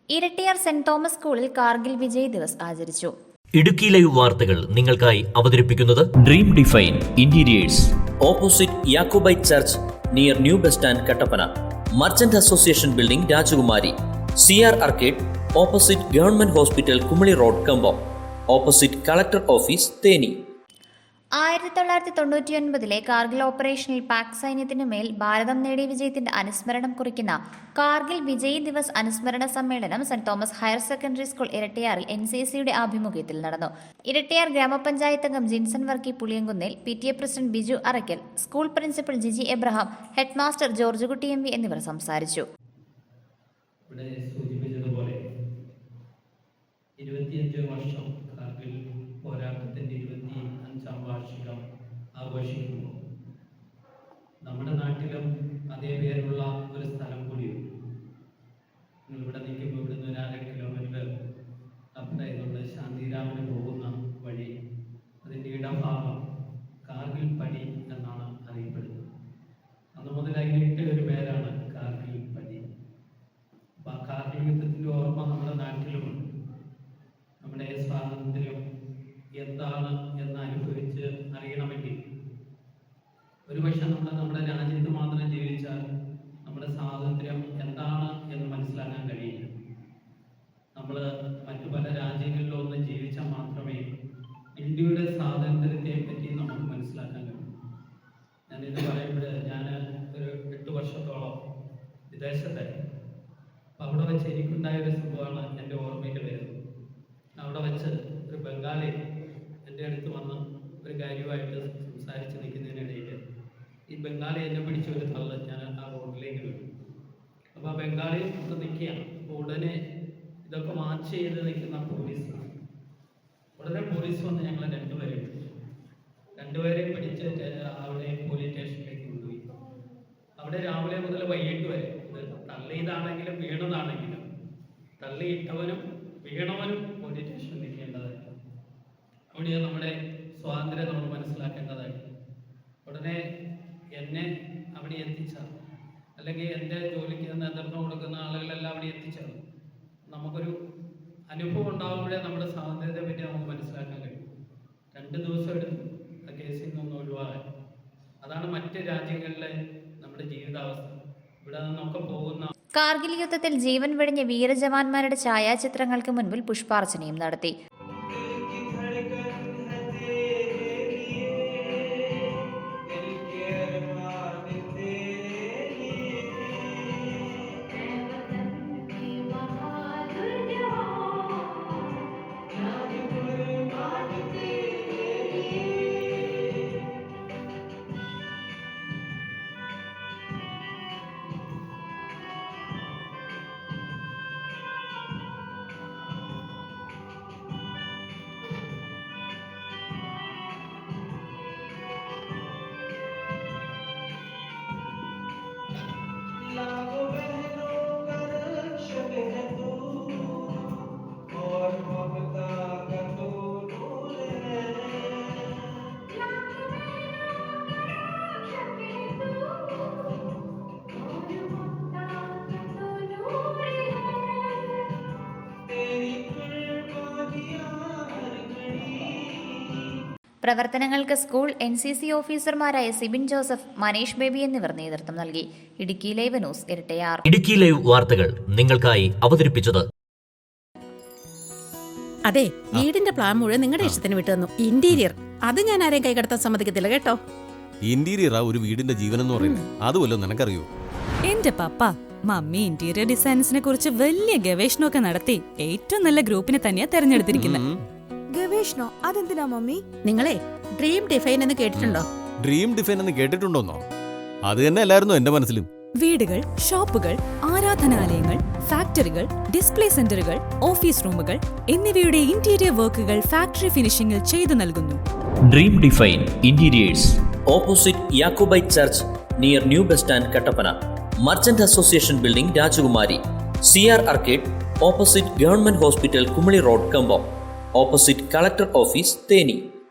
Erattayar saint Thomas സ്കൂളിൽ കാർഗിൽ വിജയ് ദിവസ് ആചരിച്ചു. Idukki live വാർത്തകൾ നിങ്ങൾക്കായി അവതരിപ്പിക്കുന്നത് dream define interiors, opposite Jacobite church, near new bus stand, Kattappana. Merchant association building, Rajakumari. CR arcade, opposite government hospital, Kumily road, Cumbum. Opposite collector office, Theni. 1999 Kargil ഓപ്പറേഷനിൽ പാക് സൈന്യത്തിനു മേൽ ഭാരതം നേടിയ വിജയത്തിന്റെ അനുസ്മരണം കുറിക്കുന്ന കാർഗിൽ വിജയ് ദിവസ് അനുസ്മരണ സമ്മേളനം saint Thomas higher secondary school ഇരട്ടിയാറിൽ NCCയുടെ ആഭിമുഖ്യത്തിൽ നടന്നു. ഇരട്ടിയാർ ഗ്രാമപഞ്ചായത്ത് അംഗം ജിൻസൺ വർക്കി പുളിയങ്കുന്നിൽ, PTA president Biju Arackal, school principal Jiji Abraham, head master George Kutty MV എന്നിവർ സംസാരിച്ചു. 25 വർഷം കാർഗിൽ പോരാട്ടത്തിൻ്റെ 25ാം വാർഷികം ആഘോഷിക്കുമ്പോൾ നമ്മുടെ നാട്ടിലും അതേ പേരുള്ള ഒരു സ്ഥലം കൂടിയുണ്ട്. ഇവിടെ നിൽക്കുമ്പോൾ ഇവിടുന്ന് ഒരു 1/2 കിലോമീറ്റർ അപ്പുറത്തുള്ള ശാന്തിരാമന് പോകുന്ന വഴി, അതിൻ്റെ ഇടഭാഗം കാർഗിൽ പടി എന്നാണ് അറിയപ്പെടുന്നത്. അന്ന് മുതൽ അതിനിട്ട ഒരു പേരാണ് കാർഗിൽ പടി. അപ്പം ആ കാർഗിൽ യുദ്ധത്തിൻ്റെ ഓർമ്മ നമ്മുടെ നാട്ടിലുമുണ്ട്. നമ്മുടെ സ്വാതന്ത്ര്യം എന്താണ് എന്ന് അനുഭവിച്ച് അറിയണമെങ്കിൽ ഒരുപക്ഷെ നമ്മുടെ രാജ്യത്ത് മാത്രം ജീവിച്ചാൽ നമ്മുടെ സ്വാതന്ത്ര്യം എന്താണ് എന്ന് മനസ്സിലാക്കാൻ കഴിയില്ല. നമ്മൾ മറ്റു പല രാജ്യങ്ങളിലും ഒന്ന് ജീവിച്ചാൽ മാത്രമേ ഇന്ത്യയുടെ സ്വാതന്ത്ര്യത്തെ പറ്റി നമുക്ക് മനസ്സിലാക്കാൻ കഴിയൂ. ഞാനിത് പറയുമ്പോൾ ഞാൻ ഒരു 8 വർഷത്തോളം വിദേശത്തായിരുന്നു. അപ്പം അവിടെ വെച്ച് എനിക്കുണ്ടായൊരു സംഭവമാണ് എൻ്റെ ഓർമ്മയിൽ വരുന്നത്. അവിടെ വെച്ച് ഒരു ബംഗാളി എൻ്റെ അടുത്ത് വന്ന് ഒരു കാര്യമായിട്ട് സംസാരിച്ച് നിൽക്കുന്നതിനിടയിൽ ഈ ബംഗാളി എന്നെ പിടിച്ച ഒരു തള്ള് ഞാൻ ആ റോഡിലേക്ക് വീണു. അപ്പോൾ ആ ബംഗാളി ഒക്കെ നിൽക്കുകയാണ്. അപ്പോൾ ഉടനെ ഇതൊക്കെ മാർച്ച് ചെയ്ത് നിൽക്കുന്ന പോലീസ്, ഉടനെ പോലീസ് വന്ന് ഞങ്ങളെ രണ്ടുപേരെയും പിടിച്ച് അവിടെ പോലീസ് സ്റ്റേഷനിലേക്ക് കൊണ്ടുപോയി. അവിടെ രാവിലെ മുതൽ വൈകിട്ട് വരെ ഇത് തള്ളിയതാണെങ്കിലും വീണതാണെങ്കിലും തള്ളിയിട്ടവനും വീണവനും പോലീസ് സ്റ്റേഷനിൽ നിൽക്കേണ്ടതായിരുന്നു. അവിടെ നമ്മുടെ സ്വാതന്ത്ര്യം നമ്മൾ മനസ്സിലാക്കേണ്ടതായിരുന്നു. ഉടനെ എന്നെ അവിടെ എത്തിച്ചാൽ, അല്ലെങ്കിൽ എൻ്റെ ജോലിക്ക് നേതൃത്വം കൊടുക്കുന്ന ആളുകളെല്ലാം അവിടെ എത്തിച്ചാൽ നമുക്കൊരു അനുഭവം ഉണ്ടാകുമ്പോഴേ നമ്മുടെ സ്വാതന്ത്ര്യത്തെ പറ്റി നമുക്ക് മനസ്സിലാക്കാൻ കഴിയും. 2 ദിവസം എടുത്തു ആ കേസിൽ നിന്നൊന്ന് ഒഴിവാകാൻ. അതാണ് മറ്റ് രാജ്യങ്ങളിലെ നമ്മുടെ ജീവിതാവസ്ഥ. ഇവിടെ നിന്നൊക്കെ പോകുന്ന കാർഗിൽ യുദ്ധത്തിൽ ജീവൻ വെടിഞ്ഞ വീരജവാന്മാരുടെ ഛായാചിത്രങ്ങൾക്ക് മുൻപിൽ പുഷ്പാർച്ചനയും നടത്തി. പ്രവർത്തനങ്ങൾക്ക് സ്കൂൾ NCC ഓഫീസർമാരായ സിബിൻ ജോസഫ്, മനീഷ് ബേബി എന്നിവർ നേതൃത്വം നൽകി. Idukki live news, Erattayar. Idukki live വാർത്തകൾ നിങ്ങൾക്കായി അവതരിപ്പിച്ചത്. അതെ, വീടിന്റെ പ്ലാൻ മുഴുവൻ നിങ്ങളുടെ ഇഷ്ടത്തിന് വിട്ടു തന്നു. ഇന്റീരിയർ അത് ഞാൻ ആരെയും കൈകടത്താൻ സമ്മതിക്കത്തില്ല കേട്ടോ. ഇന്റീരിയറാ ഒരു വീടിന്റെ ജീവൻ എന്ന് പറയുന്നത്. അതുമല്ലോ നിനക്കറിയൂ. എന്റെ പപ്പ മമ്മി ഇന്റീരിയർ ഡിസൈൻസിനെ കുറിച്ച് വലിയ ഗവേഷണമൊക്കെ നടത്തി ഏറ്റവും നല്ല ഗ്രൂപ്പിനെ തന്നെയാ തെരഞ്ഞെടുത്തിരിക്കുന്നത്. ഗവേഷണോ? അതെന്തിനാ മമ്മി? നിങ്ങളെ ഡ്രീം ഡിഫൈൻ എന്ന് കേട്ടിട്ടുണ്ടോ? ഡ്രീം ഡിഫൈൻ എന്ന് കേട്ടിട്ടുണ്ടോന്നോ? അത് തന്നെ അല്ലായിരുന്നു എന്റെ മനസ്സിലും. വീടുകൾ, ഷോപ്പുകൾ, ആരാധനാലയങ്ങൾ, ഫാക്ടറികൾ, ഡിസ്പ്ലേ സെന്ററുകൾ, ഓഫീസ് റൂമുകൾ എന്നിവയുടെ ഇന്റീരിയർ വർക്കുകൾ ഫാക്ടറി ഫിനിഷിംഗിൽ ചെയ്തു നൽകുന്നു. Dream define interiors, opposite Jacobite church, near new bus stand, Kattappana. Merchant association building, Rajakumari. CR arcade, opposite government hospital, Kumily road, Cumbum. Opposite collector office, Theni.